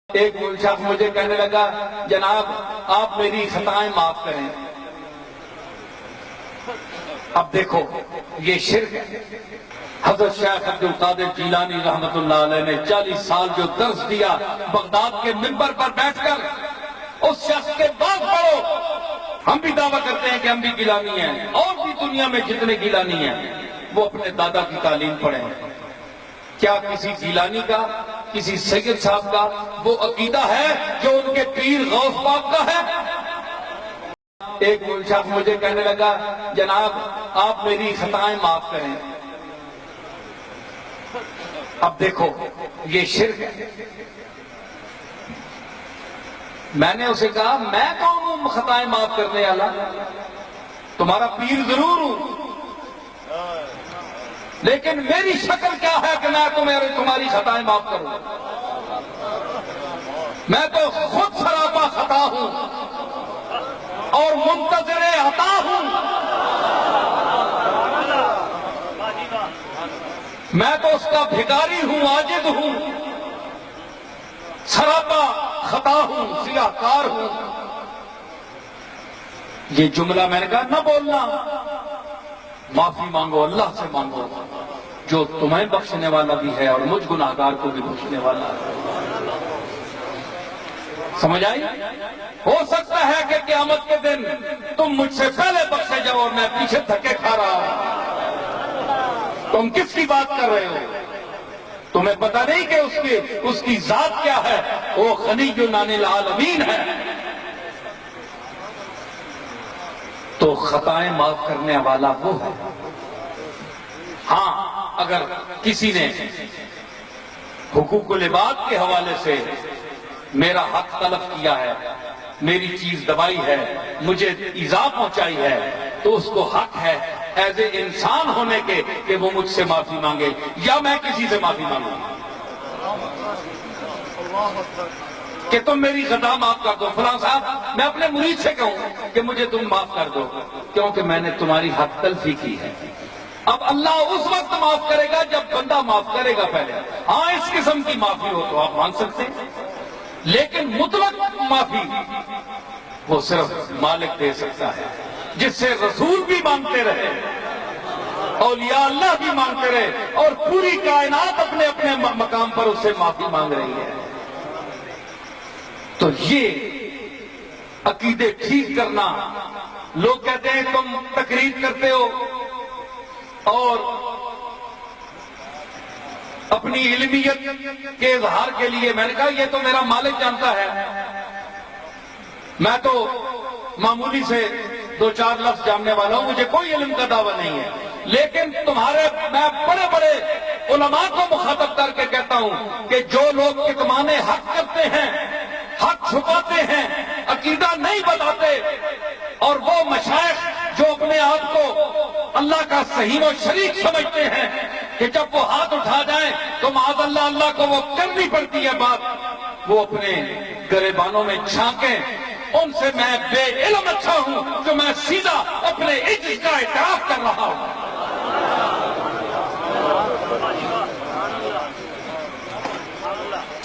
ایک شخص مجھے کہنے لگا جناب آپ میری خطائیں معاف کریں۔ اب دیکھو یہ شرک ہے۔ حضرت شیخ عبد القادر جیلانی رحمت اللہ علیہ نے 40 سال جو درس دیا بغداد کے منبر پر بیٹھ کر، اس شخص کے بعد پڑھو۔ ہم بھی دعویٰ کرتے ہیں کہ ہم بھی گیلانی ہیں، اور بھی دنیا میں جتنے گیلانی ہیں وہ اپنے دادا کی تعلیم پڑھیں۔ کیا کسی گیلانی کا، کسی سید صاحب کا وہ عقیدہ ہے جو ان کے پیر غوث پاک کا ہے؟ ایک شخص مجھے کہنے لگا جناب آپ میری خطائیں معاف کریں۔ اب دیکھو یہ شرک ہے۔ میں نے اسے کہا میں کون ہوں خطائیں معاف کرنے والا؟ تمہارا پیر ضرور ہوں، لیکن میری شکل کیا ہے کہ میں تمہاری خطائیں معاف کروں؟ میں تو خود سراپا خطا ہوں اور منتظر عطا ہوں۔ میں تو اس کا بھکاری ہوں، عاجز ہوں، سراپا خطا ہوں، سیاہ کار ہوں۔ یہ جملہ میں نے کہا نہ بولنا، معافی مانگو، اللہ سے مانگو جو تمہیں بخشنے والا بھی ہے اور مجھ گناہگار کو بھی بخشنے والا ہے۔ سمجھ آئی؟ ہو سکتا ہے کہ قیامت کے دن تم مجھ سے پہلے بخشے جاؤ اور میں پیچھے دھکے کھا رہا ہوں۔ تم کس کی بات کر رہے ہو؟ تمہیں پتہ نہیں کہ اس کی ذات کیا ہے؟ وہ غنی عن العالمین ہے۔ تو خطائیں معاف کرنے والا وہ ہے۔ ہاں اگر کسی نے حقوق العباد کے حوالے سے میرا حق طلب کیا ہے، میری چیز دبائی ہے، مجھے ایذا پہنچائی ہے، تو اس کو حق ہے ایز اے انسان ہونے کے کہ وہ مجھ سے معافی مانگے یا میں کسی سے معافی مانگوں کہ تم میری خطا معاف کر دو۔ فلاں صاحب میں اپنے مرید سے کہوں کہ مجھے تم معاف کر دو کیونکہ میں نے تمہاری حق تلفی کی ہے۔ اب اللہ اس وقت معاف کرے گا جب بندہ معاف کرے گا پہلے۔ ہاں اس قسم کی معافی ہو تو آپ مانگ سکتے ہیں، لیکن مطلق معافی وہ صرف مالک دے سکتا ہے، جس سے رسول بھی مانگتے رہے، اولیاء اللہ بھی مانگتے رہے، اور پوری کائنات اپنے اپنے مقام پر اس سے معافی مانگ رہی ہے۔ تو یہ عقیدے ٹھیک کرنا، لوگ کہتے ہیں تم تقریر کرتے ہو اور اپنی علمیت کے اظہار کے لیے، میں نے کہا یہ تو میرا مالک جانتا ہے، میں تو معمولی سے 2-4 لفظ جاننے والا ہوں، مجھے کوئی علم کا دعویٰ نہیں ہے، لیکن میں بڑے بڑے علماء کو مخاطب کر کے کہتا ہوں کہ جو لوگ کتمان حق کرتے ہیں، حق چھپاتے ہیں، عقیدہ نہیں بتاتے، اور وہ مشائخ جو اپنے آپ کو اللہ کا صحیح و شریک سمجھتے ہیں کہ جب وہ ہاتھ اٹھا جائیں تو معاذ اللہ اللہ کو وہ کرنی پڑتی ہے بات، وہ اپنے گریبانوں میں چھانکیں، ان سے میں بے علم اچھا ہوں جو میں سیدھا اپنے عجز کا اعتراف کر رہا ہوں۔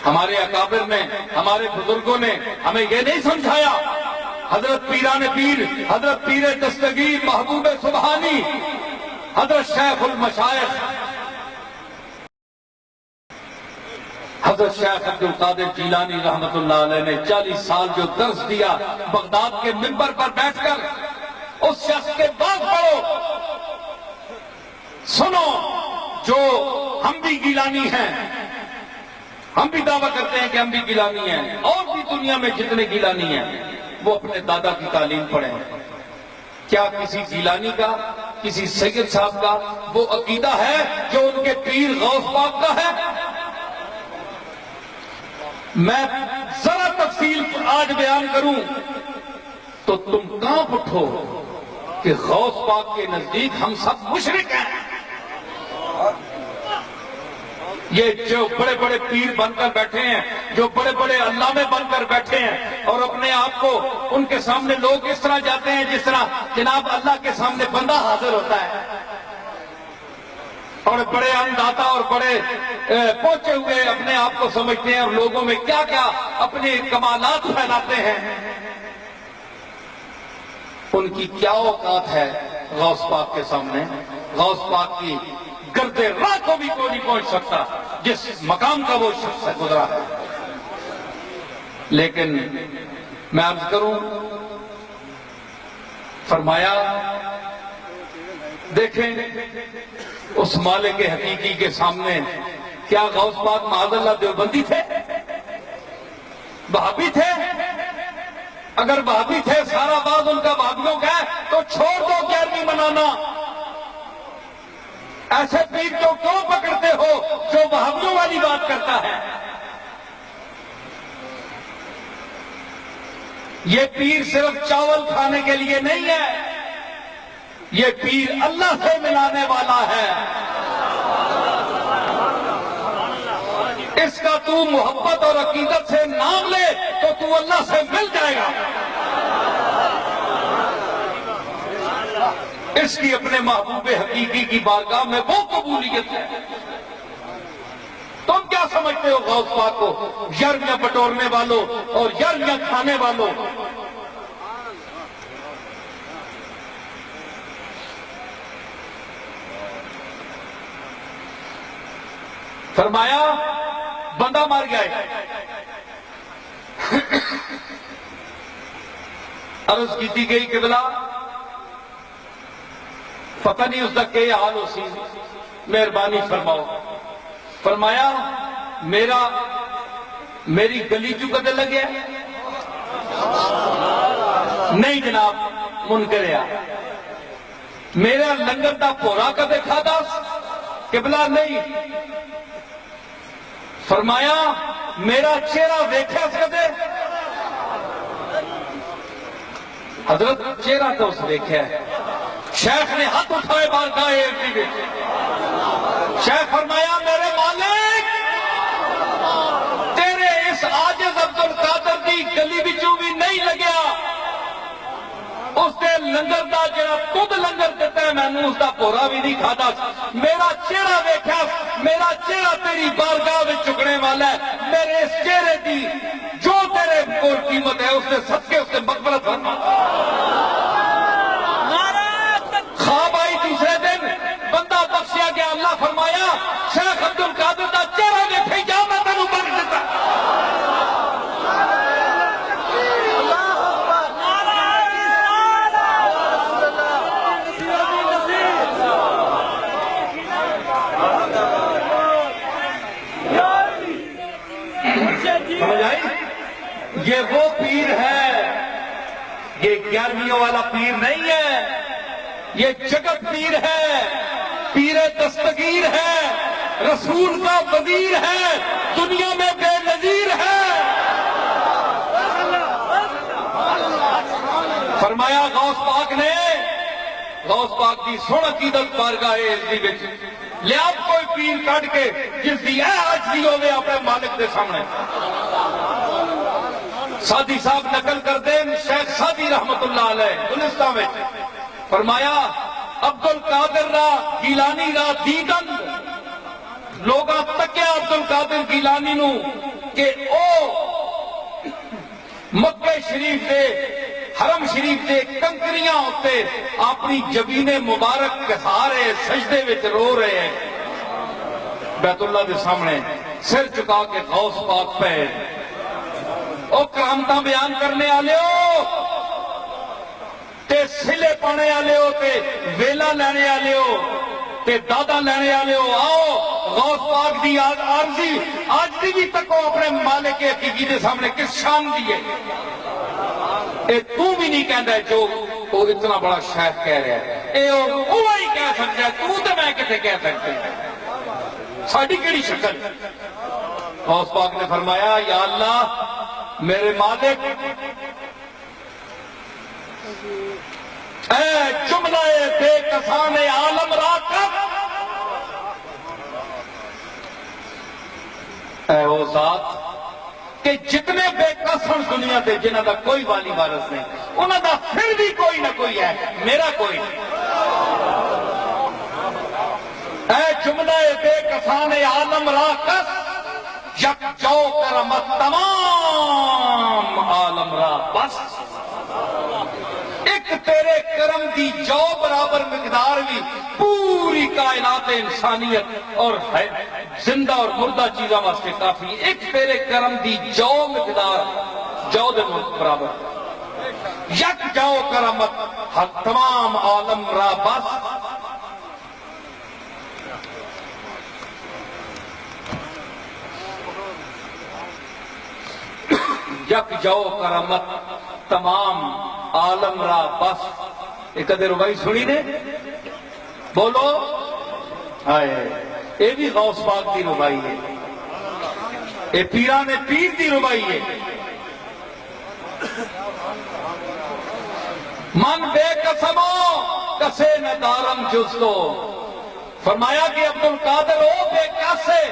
ہمارے اکابر نے، ہمارے بزرگوں نے ہمیں یہ نہیں سمجھایا، حضرت پیران پیر، حضرت پیر دستگیر محبوب سبحانی، حضرت شیخ المشائخ، حضرت شیخ عبد القادر جیلانی رحمت اللہ علیہ نے 40 سال جو درس دیا بغداد کے منبر پر بیٹھ کر، اس شخص کے بعد پڑھو، سنو جو ہم بھی گیلانی ہیں، ہم بھی دعویٰ کرتے ہیں کہ ہم بھی گیلانی ہیں، اور بھی دنیا میں جتنے گیلانی ہیں وہ اپنے دادا کی تعلیم پڑھیں۔ کیا کسی گیلانی کا، کسی سید صاحب کا وہ عقیدہ ہے جو ان کے پیر غوث پاک کا ہے؟ میں ذرا تفصیل آج بیان کروں تو تم کانپ اٹھو کہ غوث پاک کے نزدیک ہم سب مشرک ہیں۔ یہ جو بڑے بڑے پیر بن کر بیٹھے ہیں، جو بڑے بڑے علامے بن کر بیٹھے ہیں، اور اپنے آپ کو ان کے سامنے لوگ اس طرح جاتے ہیں جس طرح جناب اللہ کے سامنے بندہ حاضر ہوتا ہے، اور بڑے انداتا اور بڑے پہنچے ہوئے اپنے آپ کو سمجھتے ہیں اور لوگوں میں کیا کیا اپنے کمالات پھیلاتے ہیں. ان کی کیا اوقات ہے غوث پاک کے سامنے؟ غوث پاک کی گرد راہ کو بھی کوئی نہیں پہنچ سکتا جس مقام کا وہ شخص گزرا ہے. لیکن میں عرض کروں، فرمایا دیکھیں اس مالک حقیقی کے سامنے کیا غوث پاک معاذ اللہ دیوبندی تھے؟ وہابی تھے؟ اگر وہابی تھے، سارا باز ان کا وہابیوں کا ہے، تو چھوڑ دو 11ویں منانا. ایسے پیر کو کیوں پکڑتے ہو جو وہابیوں والی بات کرتا ہے؟ یہ پیر صرف چاول کھانے کے لیے نہیں ہے، یہ پیر اللہ سے ملانے والا ہے. اس کا تو محبت اور عقیدت سے نام لے تو اللہ سے مل جائے گا. اس کی اپنے محبوب حقیقی کی بارگاہ میں وہ قبولیت ہے. تم کیا سمجھتے ہو غوث پاک کو؟ یرمیاں بٹورنے والوں اور یرمیاں کھانے والوں. فرمایا بندہ مار گیا ہے. عرض کی گئی کہ بلا پتہ نہیں اس کا کیا حال ہو سی، مہربانی فرماؤ. فرمایا میری گلی چو کدے لگے؟ نہیں جناب منکریا. میرا لنگر دا پورا کدے کھادا؟ قبلہ نہیں. فرمایا میرا چہرہ دیکھا کدے؟ حضرت چہرہ تو اس دیکھا ہے. شیخ نے ہاتھ اٹھائے بارگاہ ایرتی میں. شیخ فرمایا میرے مالک تیرے اس عاجز عبدالقادر کی گلی بچوں بھی نہیں لگیا. اس نے لنگر دا جڑا خود لنگر دیتا ہے میں نے اس دا پورا بھی نہیں کھادا. میرا چہرہ دیکھا، میرا چہرہ تیری بارگاہ میں چکنے والا ہے. میرے اس چہرے کی جو تیرے کو قیمت ہے اس نے صدقے اس نے مغفرت فرما. خواب آئی دوسرے دن، بندہ بخشیا گیا. اللہ فرمایا شیخ عبدالقادر دا چہرہ دیکھے جا میں تینوں بخش دیتا. سمجھ آئی؟ یہ وہ پیر ہے، یہ 11ویں والا پیر نہیں ہے. یہ جگت پیر ہے، پیر دستگیر ہے، رسول کا وزیر ہے، دنیا میں بے نظیر ہے. فرمایا غوث پاک کی سن عقیدت بارگاہ عزیز وچ لیا کوئی پیر کٹ کے جس دی اے عاجزی ہوے اپنے مالک دے سامنے. سادی صاحب نقل کر دیں شیخ سادی رحمت اللہ علیہ گلستان میں فرمایا عبدالقادر را گیلانی را دیدن لوگاں تکیا عبدالقادر گیلانی نو کہ او مکہ شریف دے حرم شریف دے کنکریاں ہوتے اپنی جبین مبارک کے سارے سجدے وچ رو رہے ہیں. بیت اللہ دے سامنے سر چکا کے غوث پاک پہ او کرامتاں بیان کرنے آلے ہو تے سلے پانے آلے ہو تے ویلا لینے آلے ہو تے دادا لینے آلے ہو. آؤ غوث پاک دی عارضی آج دی بھی تکو اپنے مالک حقیقی دے سامنے کس شان دیئے. اے تو بھی نہیں کہندا ہے جو وہ اتنا بڑا شیخ کہہ رہا ہے. اے وہی کہہ سکتا ہے، تو تے میں کتے کہہ سکتے ہیں. ساڑھی کیڑی شکل. غوث پاک نے فرمایا یا اللہ میرے مالک اے جملہ بے کسان عالم را کر، اے وہ ذات کہ جتنے بے کسن دنیا تے جنہ دا کوئی والی وارث نہیں انہاں دا پھر بھی کوئی نہ کوئی ہے، میرا کوئی نہیں. اے جملہ یک جو کرمت تمام عالم را بس ایک تیرے کرم دی جو برابر مقدار بھی پوری کائنات انسانیت اور زندہ اور مردہ چیزاں واسطے کافی ایک تیرے کرم دی جو مقدار جو دے برابر یک جو کرمت حق تمام عالم را بس یک جو کرمت تمام عالم را بس ایک ادھے ربائی سنی نے بولو آئے اے بھی غوث پاک دی ربائی ہے اے پیران پیر دی ربائی ہے من بے قسمو کسے نہ دارم جز تو فرمایا کہ عبدالقادر او بے کسے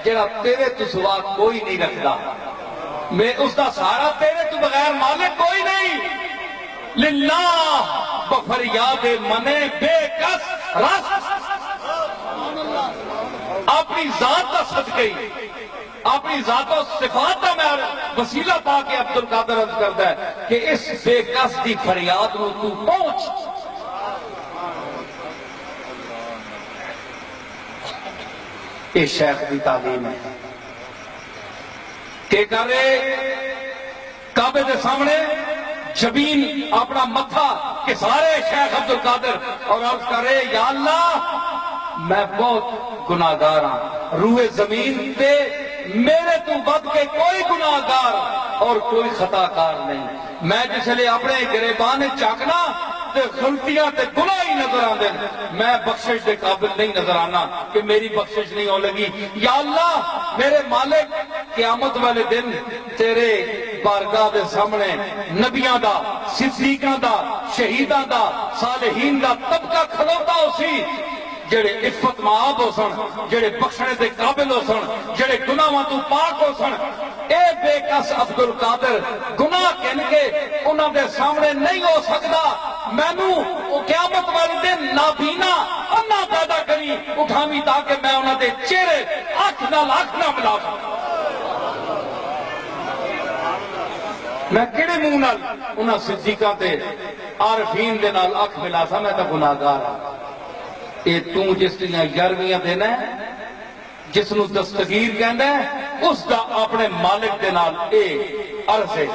جڑا تیرے تو سوا کوئی نہیں رکھتا میں اس دا سارا تیرے تو بغیر مالک کوئی نہیں للہ بفریاد منے بے کس رس اپنی ذات کا صدقے اپنی ذات و صفات کا میں وسیلہ پا کے عبدالقادر عرض کرتا ہے کہ اس بے کس دی فریاد نو تو پہنچ یہ شیخ دی تعلیم ہے کہ کرے کعبے دے سامنے جبین اپنا متھا کہ سارے شیخ عبدالقادر اور عرض کرے یا اللہ میں بہت گناہگار ہاں روئے زمین پہ میرے تو بد کے کوئی گناہگار اور کوئی خطا کار نہیں میں جس لئے اپنے گریبان چاکنا تے غلطیاں تے گناہ ہی نظر آن دیں میں بخشش دے قابل نہیں نظر آنا کہ میری بخشش نہیں ہو لگی یا اللہ میرے مالک قیامت والے دن تیرے بارگاہ دے سامنے نبیاں دا صدیقاں دا شہیداں دا صالحین دا طبقہ کھلوتا ہو سی جڑے عفت معاب ہو سن جڑے بخشنے دے قابل ہو سن جڑے گناہاں تو پاک ہو سن اے بے کس عبدالقادر گناہ کہن کے انہاں دے سامنے نہیں ہو سکتا مینوں قیامت والے دن نابینا انا پیدا کری اٹھاویں تاکہ میں انہاں دے چہرے اکھ نال اکھ نہ ملا سکوں میں کیڑے منہ نال انہاں صدیقاں تے عارفین دے نال اکھ ملا سا میں تے گناہگار ہاں اے تو جس دیاں یارویاں دینا ہے جس نو دستگیر کہندا ہے اس دا اپنے مالک دے نال اے عرض ہے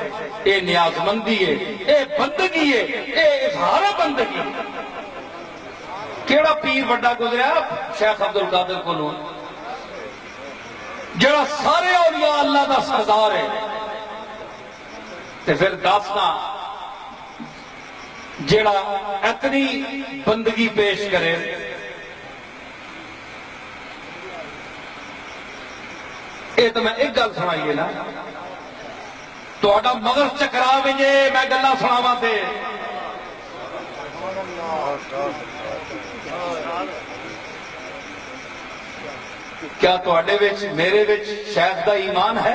اے نیاز مندی ہے اے بندگی ہے اے اظہار بندگی کیڑا پیر بڑا گزریا شیخ عبدالقادر کو جڑا سارے اولیاء اللہ دا سردار ہے تے پھر داسنا جڑا اتنی بندگی پیش کرے اے تو میں ایک گل سنائیے نا تو اڈا مگر چکرا وجے میں گلہ سناواں تے کیا تو اڈے وچ میرے وچ شیخ دا ایمان ہے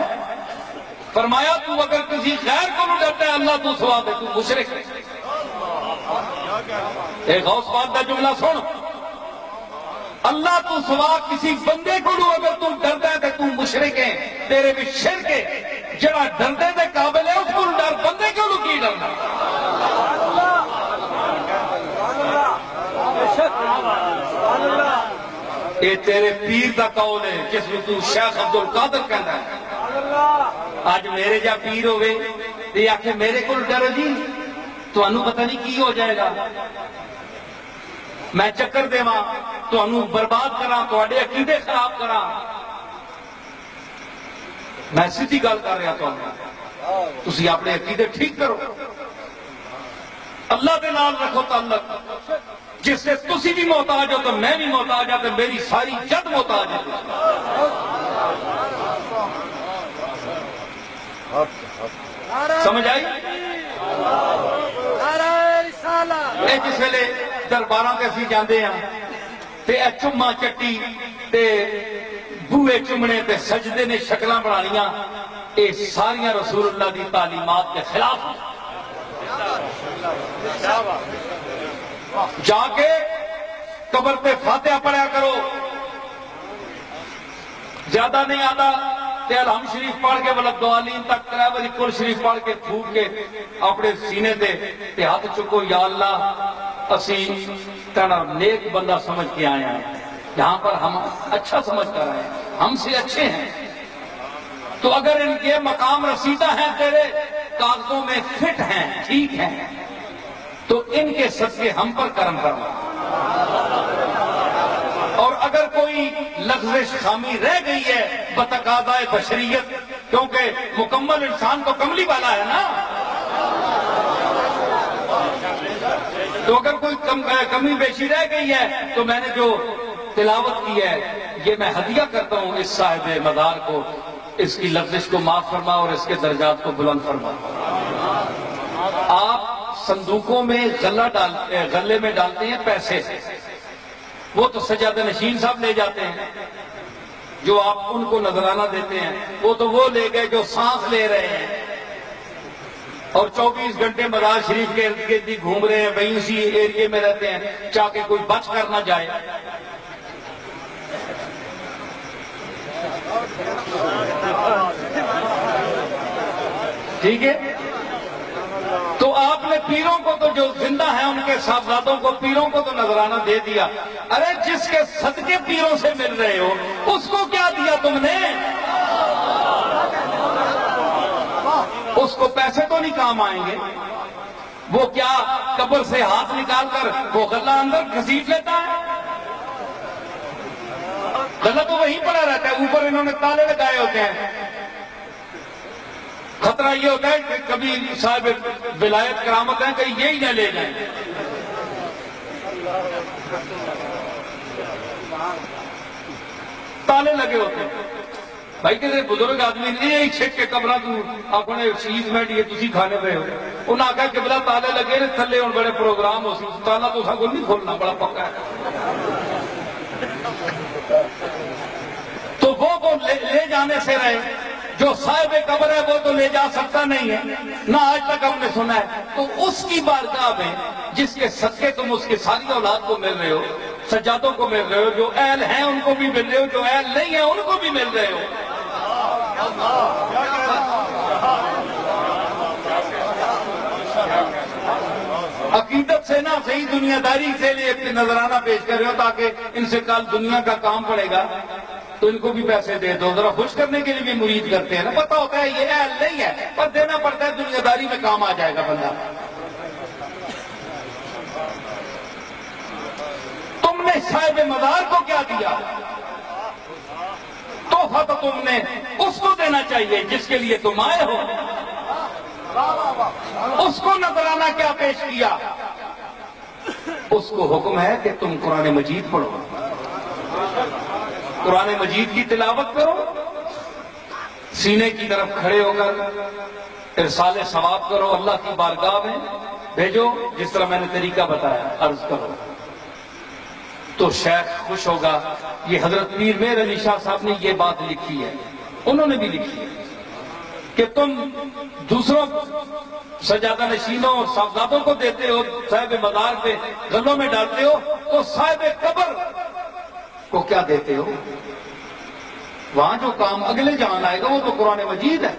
فرمایا تو اگر کسی غیر کو نہ ڈرتا ہے اللہ تو سوا دے تو مشرک ہے اے غوث پاک دا جملہ سن اللہ تو سوا کسی بندے کو نہ اگر تو ڈرتا ہے تو مشرک ہے تیرے بھی شرک ہے جڑا ڈردے دے قابل ہے اس کو ڈر بندے کو نہ کی ڈرنا اے تیرے پیر دا قول ہے جس میں تو شیخ عبدالقادر کہنا ہے آج میرے جا پیر ہوئے یہ آکھے میرے کو ڈر جی تو انہوں پتہ نہیں کی ہو جائے گا میں چکر دے ماں تو انہوں برباد کرا تو اڈے عقیدے خراب کرا میں سیدھی گل کر رہا تو انہوں تسی اپنے عقیدے ٹھیک کرو اللہ دے نال رکھو تعلق جس سے تسی بھی محتاج ہو تو میں بھی محتاج ہوں تو میری ساری جد محتاج ہے سمجھ آئی اے جس ویلے درباراں تے اسی جاندے ہاں تے اے چما چٹی تے بوئے چمنے تے سجدے نے شکلاں بنانیاں اے ساریاں رسول اللہ دی تعلیمات کے خلاف جا کے قبر پہ فاتحہ پڑھا کرو زیادہ نہیں آتا تے الحمد شریف پڑھ کے ولدوالین تک ترابری کل شریف پڑھ کے پھوک کے اپنے سینے تے ہاتھ چکو یا اللہ اسی تینا نیک بندہ سمجھ کے آئے ہیں، یہاں پر ہم اچھا سمجھ کر آئے ہیں، ہم سے اچھے ہیں، تو اگر ان کے مقام رسیدہ ہیں تیرے کاغذوں میں فٹ ہیں ٹھیک ہیں تو ان کے صدقے ہم پر کرم کرنا، اور اگر کوئی لغزش خامی رہ گئی ہے بتقاضائے بشریت، کیونکہ مکمل انسان تو کملی والا ہے نا، تو اگر کوئی کمی بیشی رہ گئی ہے تو میں نے جو تلاوت کی ہے یہ میں ہدیہ کرتا ہوں اس صاحب مزار کو، اس کی لغزش کو معاف فرما اور اس کے درجات کو بلند فرما۔ آپ صندوقوں میں غلے میں ڈالتے ہیں پیسے، وہ تو سجادہ نشین صاحب لے جاتے ہیں، جو آپ ان کو نذرانہ دیتے ہیں وہ تو وہ لے گئے جو سانس لے رہے ہیں اور 24 گھنٹے مزار شریف کے ارد گرد گھوم رہے ہیں، وہیں اسی ایریے میں رہتے ہیں چاہے کوئی بچ کر نہ جائے۔ ٹھیک ہے، تو آپ نے پیروں کو تو جو زندہ ہیں ان کے صاحبزادوں کو پیروں کو تو نذرانہ دے دیا، ارے جس کے صدقے پیروں سے مل رہے ہو اس کو کیا دیا تم نے؟ اس کو پیسے تو نہیں کام آئیں گے، وہ کیا قبر سے ہاتھ نکال کر وہ غلہ اندر گھسیٹ لیتا ہے؟ غلہ تو وہیں پڑا رہتا ہے، اوپر انہوں نے تالے لگائے ہوتے ہیں۔ خطرہ یہ ہوتا ہے کہ کبھی صاحب ولایت کرامت ہیں کہ یہی نہ لے جائیں۔ تالے لگے ہوتے ہیں بھائی، کسی بزرگ آدمی نہیں چھٹ کے قبرہ تو اپنے چیز میں یہ تسی کھانے پہ ہو، انہوں نے کہا کہ بلا تالے لگے تھلے اور بڑے پروگرام ہو سی، تالا تو سا کو نہیں کھولنا، بڑا پکا ہے۔ تو وہ لے جانے سے رہے، جو صاحب قبر ہے وہ تو لے جا سکتا نہیں ہے، نہ آج تک ہم نے سنا ہے، تو اس کی بارگاہ میں جس کے صدقے تم اس کی ساری اولاد کو مل رہے ہو، سجادوں کو مل رہے ہو، جو اہل ہیں ان کو بھی مل رہے ہو، جو اہل نہیں ہیں ان کو بھی مل رہے ہو۔ عقیدت سے نہ صحیح دنیا داری سے ایک نذرانہ پیش کر رہے ہو تاکہ ان سے کل دنیا کا کام پڑے گا تو ان کو بھی پیسے دے دو، ذرا خوش کرنے کے لیے بھی مرید کرتے ہیں نا، پتہ ہوتا ہے یہ اہل نہیں ہے پر دینا پڑتا ہے، دنیا داری میں کام آ جائے گا بندہ۔ تم نے صاحب مزار کو کیا دیا؟ تحفہ تو تم نے اس کو دینا چاہیے جس کے لیے تم آئے ہو، اس کو نذرانہ کیا پیش کیا؟ اس کو حکم ہے کہ تم قرآن مجید پڑھو، قرآن مجید کی تلاوت کرو، سینے کی طرف کھڑے ہو کر ارسال ثواب کرو، اللہ کی بارگاہ میں بھیجو جس طرح میں نے طریقہ بتایا، عرض کرو تو شیخ خوش ہوگا۔ یہ حضرت پیر مہر علی شاہ صاحب نے یہ بات لکھی ہے، انہوں نے بھی لکھی ہے کہ تم دوسروں سجادہ نشینوں اور صاحبزادوں کو دیتے ہو، صاحب مزار پہ غلوں میں ڈالتے ہو، تو صاحب قبر کو کیا دیتے ہو؟ وہاں جو کام اگلے جہان آئے گا وہ تو قرآن مجید ہے،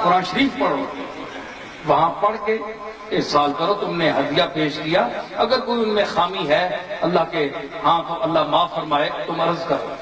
قرآن شریف پڑھو، وہاں پڑھ کے ارسال کرو۔ تم نے ہدیہ پیش کیا، اگر کوئی ان میں خامی ہے اللہ کے ہاں تو اللہ معاف فرمائے، تم عرض کرو۔